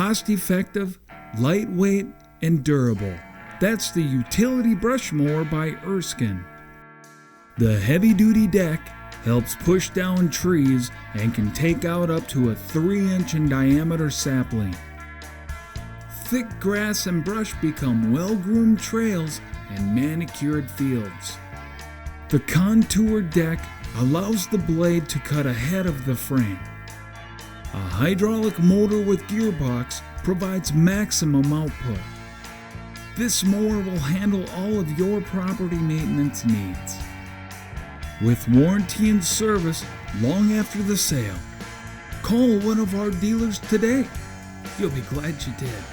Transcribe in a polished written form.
Cost-effective, lightweight, and durable. That's the Utility Brush Mower by Erskine. The heavy-duty deck helps push down trees and can take out up to a 3-inch in diameter sapling. Thick grass and brush become well-groomed trails and manicured fields. The contoured deck allows the blade to cut ahead of the frame. A hydraulic motor with gearbox provides maximum output. This mower will handle all of your property maintenance needs. With warranty and service long after the sale. Call one of our dealers today. You'll be glad you did.